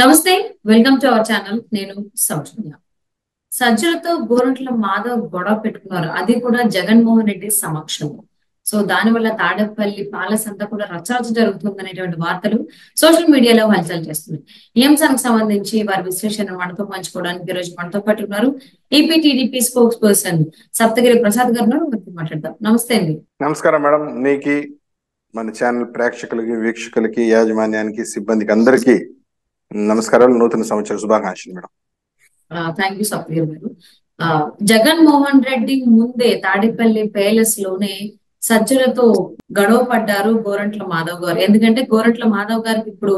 నమస్తే. Welcome to our channel. నేను సౌజన్య. సజ్జలతో గోరంట్ల మాధవ్ గొడవ పెట్టుకున్నారు. అది కూడా జగన్మోహన్ రెడ్డి సమక్షంలో. సో దానివల్ల తాడేపల్లి ప్యాలెస్ అంతా కూడా రచ్చరచ్చ జరుగుతుందనేటువంటి వార్తలు సోషల్ మీడియాలో హల్చల్ చేస్తున్నాయి. ఈ అంశానికి సంబంధించి వారి విశ్లేషణ మనతో పంచుకోవడానికి ఈ రోజు మనతో పాటు ఉన్నారు AP TDP spokes person Saptagiri Prasad గారు ఉన్నారు. వారితో మాట్లాడదాం. నమస్తే అండి. నమస్కారం మేడం. నీకి మన ఛానల్ ప్రేక్షకులకి, వీక్షకులకి, యాజమాన్యానికి, సిబ్బందికి అందరికీ నమస్కారాలు. నూతన సంవత్సర శుభాకాంక్షలు మేడం. థ్యాంక్ యూ సప్తగిరి గారు. జగన్మోహన్ రెడ్డి ముందే తాడేపల్లి ప్యాలెస్ లోనే సజ్జలతో గొడవ పడ్డారు గోరంట్ల మాధవ్ గారు. ఎందుకంటే గోరంట్ల మాధవ్ గారికి ఇప్పుడు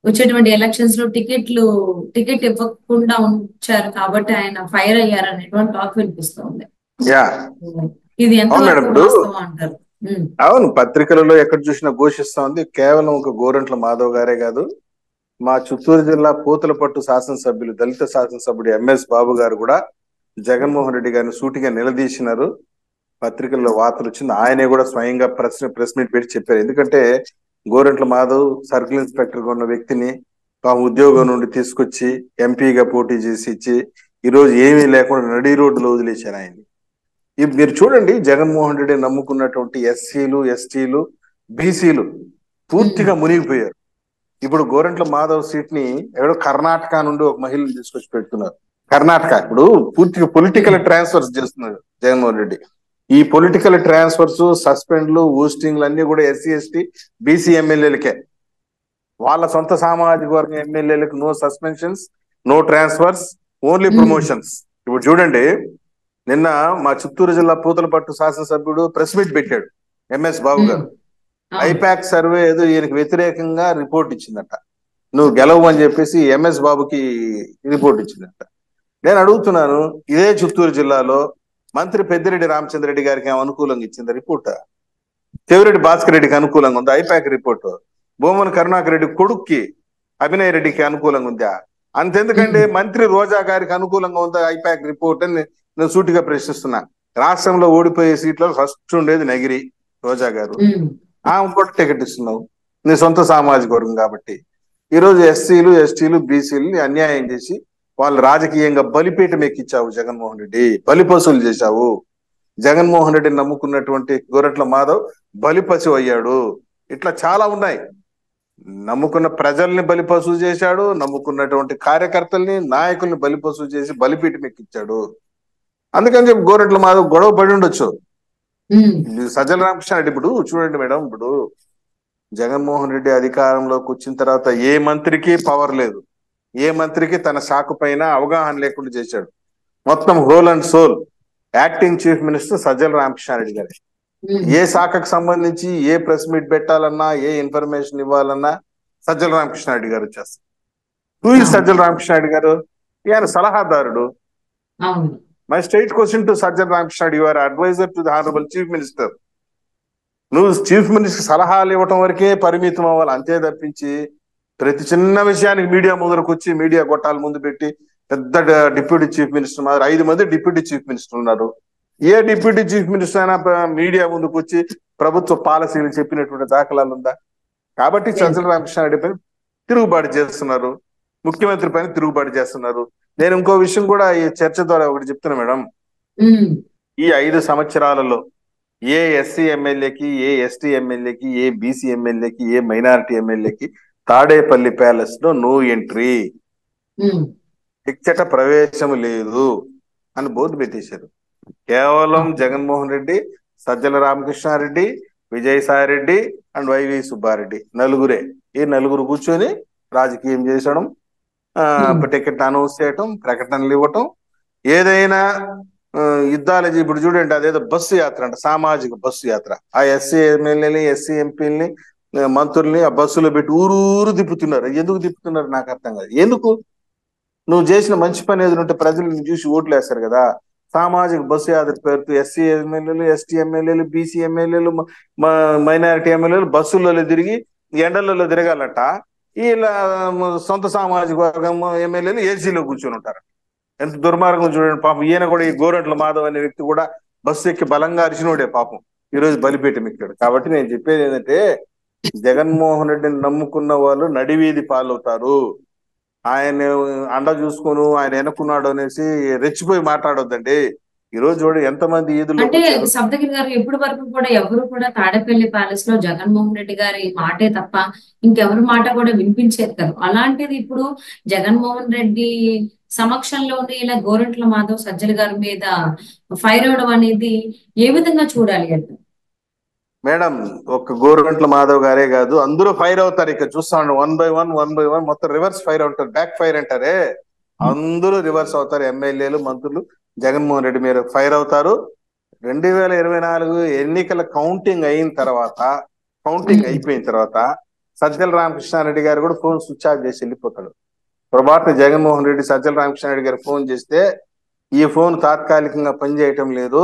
వచ్చేటువంటి ఎలక్షన్స్ లో టికెట్ ఇవ్వకుండా ఉంచారు కాబట్టి ఆయన ఫైర్ అయ్యారు అనేటువంటి టాక్ వినిపిస్తుంది. యా ఇది ఎంత అవును మేడం. ఇప్పుడు అంటారు? అవును, పత్రికలలో ఎక్కడ చూసినా ఘోషిస్తా ఉంది. కేవలం ఒక గోరంట్ల మాధవ్ గారే కాదు, మా చిత్తూరు జిల్లా పూతలపట్టు శాసనసభ్యులు, దళిత శాసనసభ్యుడు ఎంఎస్ బాబు గారు కూడా జగన్మోహన్ రెడ్డి గారిని సూటిగా నిలదీసినారు. పత్రికల్లో వార్తలు వచ్చింది. ఆయనే కూడా స్వయంగా ప్రెస్ మీట్ పెట్టి చెప్పారు. ఎందుకంటే గోరంట్ల మాధవ్ సర్కిల్ ఇన్స్పెక్టర్ గా ఉన్న వ్యక్తిని ఉద్యోగం నుండి తీసుకొచ్చి ఎంపీగా పోటీ చేసి ఇచ్చి ఈరోజు ఏమీ లేకుండా నడి రోడ్డులో వదిలేశారు ఆయన్ని. మీరు చూడండి, జగన్మోహన్ రెడ్డి నమ్ముకున్నటువంటి ఎస్సీలు, ఎస్టీలు, బీసీలు పూర్తిగా మునిగిపోయారు. ఇప్పుడు గోరంట్ల మాధవ్ సీట్ ని ఎవడో కర్ణాటక నుండి ఒక మహిళను తీసుకొచ్చి పెడుతున్నారు. కర్ణాటక ఇప్పుడు పూర్తిగా పొలిటికల్ ట్రాన్స్ఫర్స్ చేస్తున్నారు జగన్మోహన్ రెడ్డి. ఈ పొలిటికల్ ట్రాన్స్ఫర్స్, సస్పెండ్లు, ఊస్టింగ్లు అన్ని కూడా ఎస్సీ, ఎస్టీ, బీసీ ఎమ్మెల్యేలకే. వాళ్ళ సొంత సామాజిక వర్గం ఎమ్మెల్యేలకు no suspensions, no transfers, only promotions. ఇప్పుడు చూడండి, నిన్న మా చిత్తూరు జిల్లా పూతలపట్టు శాసనసభ్యుడు ప్రెస్ మీట్ పెట్టాడు ఎంఎస్ బాబు గారు. ఐపాక్ సర్వే ఏదో ఈయనకి వ్యతిరేకంగా రిపోర్ట్ ఇచ్చిందట. నువ్వు గెలవు అని చెప్పేసి ఎంఎస్ బాబుకి రిపోర్ట్ ఇచ్చిందట. నేను అడుగుతున్నాను, ఇదే చిత్తూరు జిల్లాలో మంత్రి పెద్దిరెడ్డి రామచంద్రరెడ్డి గారికి ఏమో అనుకూలంగా ఇచ్చింది రిపోర్ట్? చెవిరెడ్డి భాస్కర్ రెడ్డికి అనుకూలంగా ఉందా ఐపాక్ రిపోర్టు? భూమన్ కరుణాకర్ రెడ్డి కొడుక్కి అభినయ్ రెడ్డికి అనుకూలంగా ఉందా? అంతెందుకండి, మంత్రి రోజా గారికి అనుకూలంగా ఉందా ఐపాక్ రిపోర్ట్ అని నేను సూటిగా ప్రశ్నిస్తున్నా. రాష్ట్రంలో ఓడిపోయే సీట్లలో ఫస్ట్ ఉండేది నగిరి రోజా గారు. ఆమె కూడా టికెట్ ఇస్తున్నావు నీ సొంత సామాజిక వర్గం కాబట్టి. ఈరోజు ఎస్సీలు, ఎస్టీలు, బీసీలు అన్యాయం చేసి వాళ్ళు రాజకీయంగా బలిపీఠం ఎక్కించావు జగన్మోహన్ రెడ్డి. బలిపశువులు చేశావు. జగన్మోహన్ రెడ్డిని నమ్ముకున్నటువంటి గోరంట్ల మాధవ్ బలిపశు అయ్యాడు. ఇట్లా చాలా ఉన్నాయి. నమ్ముకున్న ప్రజల్ని బలిపశువు చేశాడు, నమ్ముకున్నటువంటి కార్యకర్తల్ని, నాయకుల్ని బలిపశువు చేసి బలిపీఠం ఎక్కించాడు. అందుకని చెప్పి గోరంట్ల మాధవ్ గొడవ పడి ఉండొచ్చు. సజ్జల రామకృష్ణారెడ్డి ఇప్పుడు చూడండి మేడం, ఇప్పుడు జగన్మోహన్ రెడ్డి అధికారంలోకి వచ్చిన తర్వాత ఏ మంత్రికి పవర్ లేదు, ఏ మంత్రికి తన శాఖ పైన అవగాహన లేకుండా చేశాడు. మొత్తం whole and soul acting chief minister Sajjala Ramakrishna Reddy గారు. ఏ శాఖకు సంబంధించి ఏ ప్రెస్ మీట్ పెట్టాలన్నా, ఏ ఇన్ఫర్మేషన్ ఇవ్వాలన్నా సజ్జల రామకృష్ణారెడ్డి గారు వచ్చేస్తారు. హూ ఇస్ సజ్జల రామకృష్ణారెడ్డి గారు? ఈయన సలహాదారుడు. My straight question to Sajjala Ramakrishna Reddy, you are adviser to the honourable chief minister. నువ్వు చీఫ్ మినిస్టర్ సలహాలు ఇవ్వటం వరకే పరిమితం అవ్వాలి, అంతే తప్పించి ప్రతి చిన్న విషయానికి మీడియా ముందరకు వచ్చి మీడియా గొట్టాల ముందు పెట్టి పెద్ద డిప్యూటీ చీఫ్ మినిస్టర్ ఉన్నారు. 5 మంది డిప్యూటీ చీఫ్ మినిస్టర్ ఉన్నారు. ఏ డిప్యూటీ చీఫ్ మినిస్టర్ అయినా మీడియా ముందుకు వచ్చి ప్రభుత్వ పాలసీలు చెప్పినటువంటి దాఖలాలు ఉందా? కాబట్టి సజ్జల రామకృష్ణారెడ్డి పైన తిరుగుబాటు చేస్తున్నారు, ముఖ్యమంత్రి పైన తిరుగుబాటు చేస్తున్నారు. నేను ఇంకో విషయం కూడా ఈ చర్చ ద్వారా ఒకటి చెప్తున్నా మేడం. ఈ 5 సంవత్సరాలలో ఏ ఎస్సీ ఎమ్మెల్యేకి, ఏ ఎస్టీ ఎమ్మెల్యేకి, ఏ బీసీ ఎమ్మెల్యేకి, ఏ మైనారిటీ ఎమ్మెల్యేకి తాడేపల్లి ప్యాలెస్ లో నో ఎంట్రీ, ఇచ్చట ప్రవేశం లేదు అని బోర్డు పెట్టేశారు. కేవలం జగన్మోహన్ రెడ్డి, సజ్జల రామకృష్ణారెడ్డి, విజయసాయి రెడ్డి అండ్ వైవి సుబ్బారెడ్డి నలుగురే. ఈ నలుగురు కూర్చొని రాజకీయం చేసడం, టికెట్ అనౌన్స్ చేయటం, ప్రకటనలు ఇవ్వటం, ఏదైనా యుద్ధాలు. ఇప్పుడు చూడండి, అదేదో బస్సు యాత్ర అంట, సామాజిక బస్సు యాత్ర. ఆ ఎస్సీ ఎమ్మెల్యేని, ఎస్సీ ఎంపీలని, మంత్రుల్ని ఆ బస్సులో పెట్టి ఊరూరు తిప్పుతున్నారు. ఎందుకు తిప్పుతున్నారు నాకు అర్థం కాదు. ఎందుకు? నువ్వు చేసిన మంచి పని ఏదైనా ఉంటే ప్రజలు చూసి ఓట్లు వేస్తారు కదా. సామాజిక బస్సు యాత్ర పేరుతో ఎస్సీ ఎమ్మెల్యేలు, ఎస్టీ ఎమ్మెల్యేలు, బీసీ ఎమ్మెల్యేలు, మైనారిటీ ఎమ్మెల్యేలు బస్సులలో తిరిగి ఎండలలో తిరగాలట. వీళ్ళ సొంత సామాజిక వర్గం ఎమ్మెల్యేలు ఏసీలో కూర్చొని ఉంటారు. ఎంత దుర్మార్గం చూడండి. పాపం ఈయన కూడా, ఈ గోరంట్ల మాధవ్ అనే వ్యక్తి కూడా బస్సు ఎక్కి బలంగా అరిచినోడే పాపం, ఈరోజు బలిపీఠం ఎక్కాడు. కాబట్టి నేను చెప్పేది ఏంటంటే, జగన్మోహన్ రెడ్డిని నమ్ముకున్న వాళ్ళు నడివీధి పాలవుతారు. ఆయన అండ చూసుకొని ఆయన వెనుకున్నాడు అనేసి రెచ్చిపోయి మాట్లాడొద్దండి. ఈ రోజు చూడు ఎంతమంది ఈదుల్లోకి అంటే వచ్చారు. సప్తగిరి గారు ఇప్పటి వరకు కూడా ఎవరు కూడా తాడేపల్లి ప్యాలెస్ లో జగన్మోహన్ రెడ్డి గారి మాటే తప్ప ఇంకెవరి మాట కూడా వినిపించేది కాదు. అలాంటిది ఇప్పుడు జగన్మోహన్ రెడ్డి సమక్షంలోనే ఇలా గోరంట్ల మాధవ్ సజ్జల గారి మీద ఫైర్ అవడం అనేది ఏ విధంగా చూడాలి అంటే? మేడం, ఒక గోరుగంట్ల మాధవ్ గారే కాదు, అందరూ ఫైర్ అవుతారు. ఇక్కడ చూస్తాను, 1 by 1 మొత్తం రివర్స్ ఫైర్ అవుతారు. బ్యాక్ ఫైర్ అంటారే, అందరూ రివర్స్ అవుతారు. ఎమ్మెల్యేలు, మంత్రులు జగన్మోహన్ రెడ్డి మీద ఫైర్ అవుతారు. 2024 ఎన్నికల కౌంటింగ్ అయిన తర్వాత, కౌంటింగ్ అయిపోయిన తర్వాత సజ్జల రామకృష్ణారెడ్డి గారు కూడా ఫోన్ స్విచ్ ఆఫ్ చేసి వెళ్ళిపోతాడు. పొరపాటున జగన్మోహన్ రెడ్డి సజ్జల రామకృష్ణారెడ్డి గారు ఫోన్ చేస్తే, ఈ ఫోన్ తాత్కాలికంగా పనిచేయటం లేదు,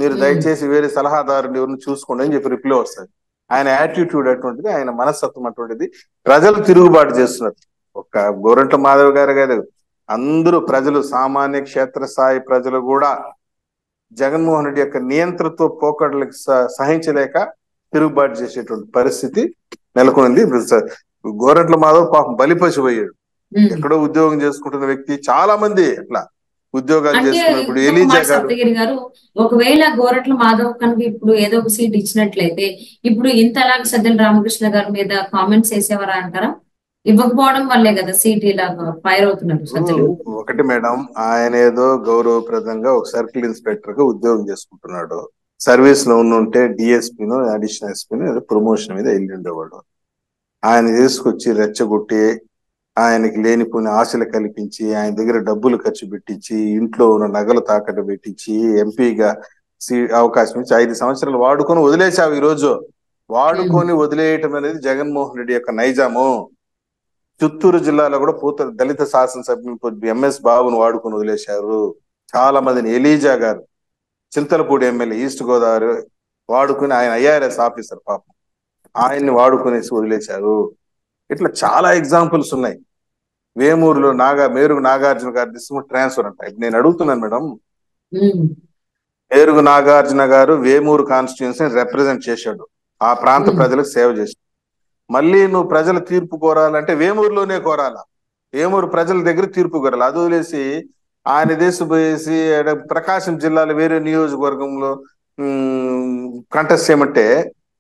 మీరు దయచేసి వేరే సలహాదారుని ఎవరిని చూసుకోండి అని చెప్పి రిప్లై వస్తుంది. ఆయన యాటిట్యూడ్ అటువంటిది, ఆయన మనస్తత్వం అటువంటిది. ప్రజలు తిరుగుబాటు చేస్తున్నారు. ఒక గోరంట్ల మాధవ్ గారు కాదు, అందరూ ప్రజలు, సామాన్య క్షేత్రస్థాయి ప్రజలు కూడా జగన్మోహన్ రెడ్డి యొక్క నియంత్రణతో పోకడలకు సహించలేక తిరుగుబాటు చేసేటువంటి పరిస్థితి నెలకొంది. గోరంట్ల మాధవ్ పాపం బలిపశువయ్యాడు. ఎక్కడో ఉద్యోగం చేసుకుంటున్న వ్యక్తి, చాలా మంది అట్లా ఉద్యోగాలు అంటే చేసుకున్నప్పుడు ఇంకొక ఎలీజా మాట గారు. సప్తగిరి గారు, ఒకవేళ గోరట్ల మాధవ్ కనుక ఇప్పుడు ఏదో ఒక సీట్ ఇచ్చినట్లయితే ఇప్పుడు ఇంతలాగా సజ్జల రామకృష్ణ గారి మీద కామెంట్స్ వేసేవారా అంటారా? ఇవ్వకపోవడం వల్లే కదా సీట్ ఇలాగా ఫైర్ అవుతున్నారు సజ్జలు. ఒకటి మేడం, ఆయన ఏదో గౌరవప్రదంగా ఒక సర్కిల్ ఇన్స్పెక్టర్ గా ఉద్యోగం చేసుకుంటున్నాడు. సర్వీస్ లో ఉంటే డిఎస్పీను, అడిషనల్ ఎస్పీను ఏదో ప్రమోషన్ మీద వెళ్ళి ఉండేవాడు. ఆయన తీసుకొచ్చి రెచ్చగొట్టి, ఆయనకి లేనిపోయిన ఆశలు కల్పించి, ఆయన దగ్గర డబ్బులు ఖర్చు పెట్టించి, ఇంట్లో ఉన్న నగలు తాకట్టు పెట్టించి, ఎంపీగా అవకాశం ఇచ్చి 5 సంవత్సరాలు వాడుకొని వదిలేసావు. ఈ రోజు వాడుకొని వదిలేయటం అనేది జగన్మోహన్ రెడ్డి యొక్క నైజాము. చిత్తూరు జిల్లాలో కూడా దళిత శాసనసభ్యులు ఎంఎస్ బాబును వాడుకొని వదిలేశారు. చాలా మందిని, ఎలీజా గారు చింతలపూడి ఎమ్మెల్యే ఈస్ట్ గోదావరి వాడుకుని, ఆయన ఐఆర్ఎస్ ఆఫీసర్ పాపం, ఆయన్ని వాడుకునేసి వదిలేశారు. ఇట్లా చాలా ఎగ్జాంపుల్స్ ఉన్నాయి. వేమూరులో మేరుగు నాగార్జున గారి ట్రాన్స్ఫర్ అంట. ఇప్పుడు నేను అడుగుతున్నాను మేడం, మేరుగు నాగార్జున గారు వేమూరు కాన్స్టిట్యున్సీని రిప్రజెంట్ చేశాడు, ఆ ప్రాంత ప్రజలకు సేవ చేశాడు. మళ్ళీ నువ్వు ప్రజల తీర్పు కోరాలంటే వేమూరులోనే కోరాలా, వేమూరు ప్రజల దగ్గర తీర్పు కోరాలి. అది వదిలేసి ఆయన దేశపోయేసి ప్రకాశం జిల్లాలో వేరే నియోజకవర్గంలో కంటెస్ట్ చేయమంటే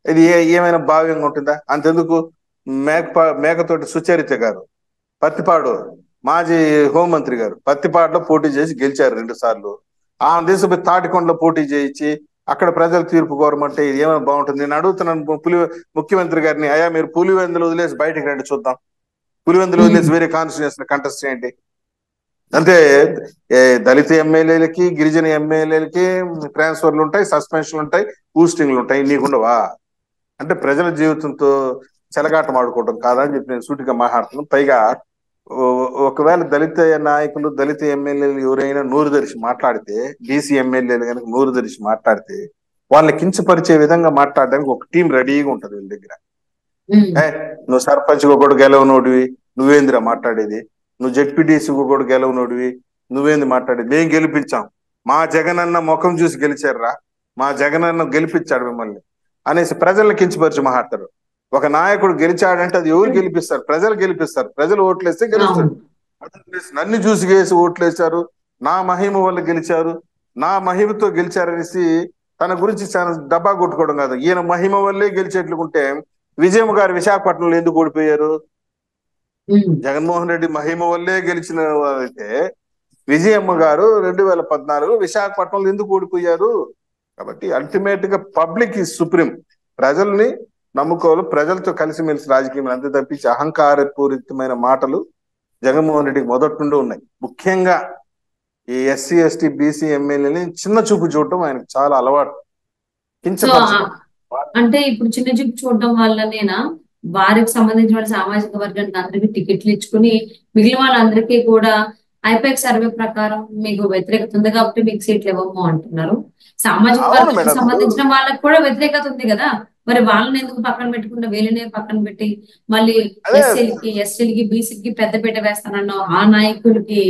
ఇది ఏమైనా భావ్యంగా ఉంటుందా? అంతెందుకు, మేకతోటి సుచరిత గారు, పత్తిపాడు మాజీ హోంమంత్రి గారు, పత్తిపాడులో పోటీ చేసి గెలిచారు 2 సార్లు. ఆ దేశపోయి తాటికొండలో పోటీ చేయించి అక్కడ ప్రజలు తీర్పు కోరమంటే ఇది ఏమైనా బాగుంటుంది? నేను అడుగుతున్నాను ముఖ్యమంత్రి గారిని, అయ్యా మీరు పులివెందులు వదిలేసి బయటకు రండి చూద్దాం, పులివెందులు వదిలేసి వేరే కాన్స్టిట్యూన్సీ కంటెస్ట్ చేయండి. అంటే దళిత ఎమ్మెల్యేలకి, గిరిజన ఎమ్మెల్యేలకి ట్రాన్స్ఫర్లు ఉంటాయి, సస్పెన్షన్లు ఉంటాయి, పోస్టింగ్లు ఉంటాయి, నీకుండవా? అంటే ప్రజల జీవితంతో చెలగాటం ఆడుకోవడం కాదా అని చెప్పి నేను సూటిగా మాట్లాడుతున్నాను. పైగా ఒకవేళ దళిత నాయకులు, దళిత ఎమ్మెల్యేలు ఎవరైనా నోరు తెరిచి మాట్లాడితే, బీసీ ఎమ్మెల్యేలు కనుక నోరు తెరిచి మాట్లాడితే వాళ్ళని కించపరిచే విధంగా మాట్లాడడానికి ఒక టీం రెడీగా ఉంటది వీళ్ళ దగ్గర. నువ్వు సర్పంచ్ కూడా గెలవనోడివి, నువ్వేందిరా మాట్లాడేది? నువ్వు జెడ్పీటీసీ కూడా గెలవనోడివి, నువ్వేంది మాట్లాడేది? మేము గెలిపించాం, మా జగనన్న ముఖం చూసి గెలిచారురా, మా జగనన్న గెలిపించాడు మిమ్మల్ని అనేసి ప్రజల్ని కించపరిచి మాట్లాడతారు. ఒక నాయకుడు గెలిచాడంటే అది ఎవరు గెలిపిస్తారు? ప్రజలు గెలిపిస్తారు. ప్రజలు ఓట్లేస్తే గెలుస్తాడు. నన్ను చూసి వేసి ఓట్లేశారు, నా మహిమ వల్ల గెలిచారు, నా మహిమతో గెలిచారనేసి తన గురించి చాలా డబ్బా కొట్టుకోవడం కాదు. ఈయన మహిమ వల్లే గెలిచేట్లుకుంటే విజయమ్మ గారు విశాఖపట్నంలో ఎందుకు ఓడిపోయారు? జగన్మోహన్ రెడ్డి మహిమ వల్లే గెలిచిన అయితే విజయమ్మ గారు 2014 విశాఖపట్నంలో ఎందుకు ఓడిపోయారు? కాబట్టి అల్టిమేట్ గా పబ్లిక్ ఈజ్ సుప్రీం. ప్రజల్ని నమ్ముకోవాలి, ప్రజలతో కలిసిమెలిసి రాజకీయం, అంతే తప్పించి అహంకారపూరితమైన మాటలు జగన్మోహన్ రెడ్డికి మొదటి నుండి ఉన్నాయి. ముఖ్యంగా ఈ ఎస్సీ, ఎస్టీ, బీసీ ఎమ్మెల్యేని చిన్న చూపు చూడటం ఆయనకు చాలా అలవాటు. అంటే ఇప్పుడు చిన్న చూపు చూడటం వల్లనేనా వారికి సంబంధించిన సామాజిక వర్గానికి అందరికీ టికెట్లు ఇచ్చుకుని మిగిలిన వాళ్ళందరికీ కూడా ఐపాక్ సర్వే ప్రకారం మీకు వ్యతిరేకత ఉంది కాబట్టి మీకు సీట్లు ఇవ్వము అంటున్నారు. సామాజిక వర్గానికి సంబంధించిన వాళ్ళకి కూడా వ్యతిరేకత ఉంది కదా, మరి వాళ్ళని ఎందుకు పక్కన పెట్టుకుంటే వీళ్ళనే పక్కన పెట్టి మళ్ళీ ఎస్సీలకి, ఎస్టీలకి, బీసీకి పెద్దపీట వేస్తానన్నా, ఆ నాయకులకి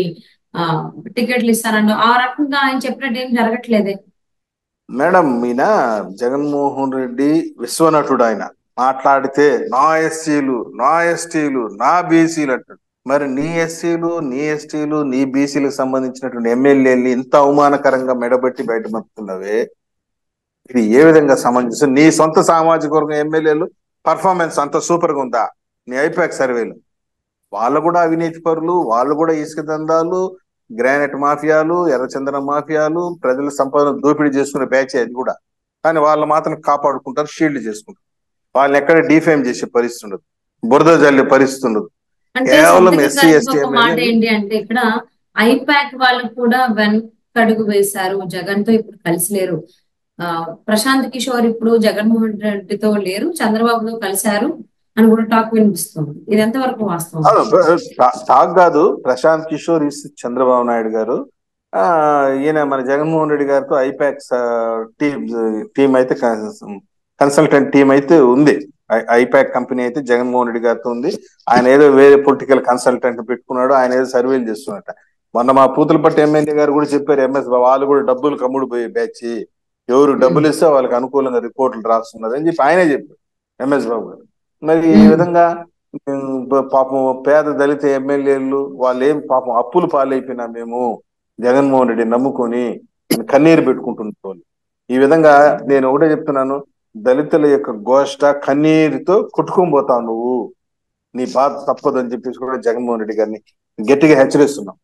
టికెట్లు ఇస్తానన్నా, ఆ రకంగా ఆయన చెప్పినట్టు ఏం జరగట్లేదే మేడం. ఈయన జగన్మోహన్ రెడ్డి విశ్వనటుడు. ఆయన మాట్లాడితే నా ఎస్సీలు, నా ఎస్టీలు, నా బీసీలు అంటాడు. మరి నీ ఎస్సీలు, నీ ఎస్టీలు, నీ బీసీలకు సంబంధించినటువంటి ఎమ్మెల్యేలు ఇంత అవమానకరంగా మెడబెట్టి బయట పంపుతున్నవే, ఇది ఏ విధంగా సమంజసం? నీ సొంత సామాజిక వర్గం ఎమ్మెల్యేలు పర్ఫార్మెన్స్ అంత సూపర్ గా ఉందా? నీ ఐపాక్ సర్వేలు వాళ్ళు కూడా అవినీతి పరులు, వాళ్ళు కూడా ఇసుక దందాలు, గ్రానైట్ మాఫియాలు, ఎర్రచందనం మాఫియాలు, ప్రజల సంపదను దోపిడీ చేసుకునే బ్యాచ్ అది కూడా. కానీ వాళ్ళు మాత్రం కాపాడుకుంటారు, షీల్డ్ చేసుకుంటారు. వాళ్ళని ఎక్కడ డిఫేమ్ చేసే పరిస్థితి ఉండదు, బురద జల్లే పరిస్థితి ఉండదు. అంటే కేవలం సొంతకి ఎస్సీ గారికి ఎస్టీ ఒక మాట ఎమ్మెల్యేలు. ఏంటి అంటే ఇక్కడ ఐపాక్ వాళ్ళు కూడా వెనకడుగు వేశారు, జగన్ తో ఇప్పుడు కలిసి లేరు. ప్రశాంత్ కిషోర్ ఇప్పుడు జగన్మోహన్ రెడ్డితో లేరు, చంద్రబాబుతో కలిశారు అని కూడా టాక్ వినిపిస్తుంది. ఇది ఎంతవరకు వాస్తవం? టాక్ కాదు, ప్రశాంత్ కిషోర్ ఇస్ చంద్రబాబు నాయుడు గారు. ఈయన మన జగన్మోహన్ రెడ్డి గారితో ఐపాక్స్ టీం అయితే, కన్సల్టెంట్ టీం అయితే ఉంది. ఐపాక్ కంపెనీ అయితే జగన్మోహన్ రెడ్డి గారితో ఉంది. ఆయన ఏదో వేరే పొలిటికల్ కన్సల్టెంట్ పెట్టుకున్నాడు, ఆయన ఏదో సర్వేలు చేస్తున్నట్ట. మొన్న మా పూతలపట్టు ఎమ్మెల్యే గారు కూడా చెప్పారు, ఎంఎస్ వాళ్ళు కూడా డబ్బులు కమ్ముడు పోయే బ్యాచ్, ఎవరు డబ్బులు ఇస్తే వాళ్ళకి అనుకూలంగా రిపోర్టులు రాస్తున్నారు అని చెప్పి ఆయనే చెప్పారు, ఎంఎస్ బాబు గారు. మరి ఈ విధంగా పాపం పేద దళిత ఎమ్మెల్యేలు వాళ్ళు ఏం పాపం అప్పులు పాలైపోయినా మేము జగన్మోహన్ రెడ్డి నమ్ముకొని కన్నీరు పెట్టుకుంటున్నారు. ఈ విధంగా నేను ఒకటే చెప్తున్నాను, దళితుల యొక్క గోష్ట కన్నీరుతో కొట్టుకొని పోతావు నువ్వు, నీ బాధ తప్పదు అని చెప్పేసి కూడా జగన్మోహన్ రెడ్డి గారిని గట్టిగా హెచ్చరిస్తున్నాం.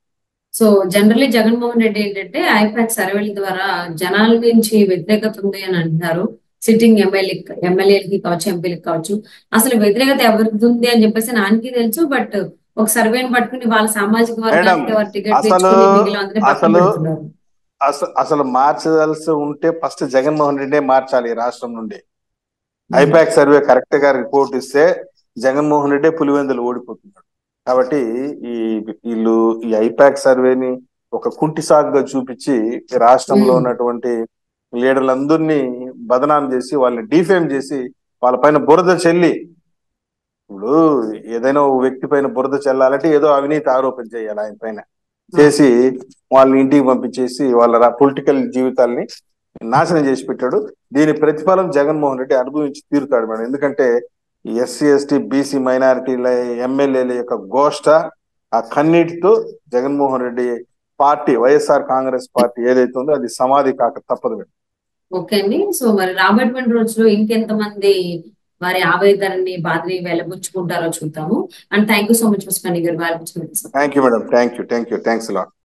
సో జనరల్లీ జగన్మోహన్ రెడ్డి ఏంటంటే ఐపాక్ సర్వేల ద్వారా జనాల నుంచి వ్యతిరేకత ఉంది అని అంటున్నారు. సిట్టింగ్ ఎమ్మెల్యేలకి కావచ్చు, ఎంపీలకి కావచ్చు. అసలు వ్యతిరేకత ఎవరికి ఉంది అని చెప్పేసి నాన్నకి తెలుసు. బట్ ఒక సర్వేని పట్టుకుని వాళ్ళ సామాజిక వర్గానికి ఎవరు టికెట్ తెచ్చుకుని మిగిలిన అందరినీ పక్కన పెడుతున్నారు. అసలు మార్చదలసి ఉంటే ఫస్ట్ జగన్మోహన్ రెడ్డి మార్చాలి ఈ రాష్ట్రం నుండి. ఐపాక్ సర్వే కరెక్ట్ గా రిపోర్ట్ ఇస్తే జగన్మోహన్ రెడ్డి పులివెందులు ఓడిపోతున్నాడు. కాబట్టి వీళ్ళు ఈ ఐపాక్ సర్వేని ఒక కుంటి సాగుగా చూపించి రాష్ట్రంలో ఉన్నటువంటి లీడర్లందరినీ బదనాం చేసి, వాళ్ళని డిఫేమ్ చేసి, వాళ్ళ పైన బురద చెల్లి, ఇప్పుడు ఏదైనా ఒక వ్యక్తి పైన బురద చెల్లాలంటే ఏదో అవినీతి ఆరోపణ చేయాలి ఆయన పైన, చేసి వాళ్ళని ఇంటికి పంపించేసి వాళ్ళ పొలిటికల్ జీవితాల్ని నాశనం చేసి పెట్టాడు. దీని ప్రతిఫలం జగన్మోహన్ రెడ్డి అనుభవించి తీరుతాడు మేడం. ఎందుకంటే ఎస్సీ ఎస్టీ బీసీ మైనారిటీల ఎమ్మెల్యేల యొక్క గోష్ట ఆ కన్నీటితో జగన్మోహన్ రెడ్డి పార్టీ, వైఎస్ఆర్ కాంగ్రెస్ పార్టీ ఏదైతే ఉందో అది సమాధి కాక తప్పదు మేడం. ఓకే అండి. సో మరి రాబోయేటువంటి రోజుల్లో ఇంకెంతమంది వారి ఆవేదనని, బాధని వెలబుచ్చుకుంటారో చూద్దాము. And thank you so much for spending your valuable time. Thank you madam, thanks lot.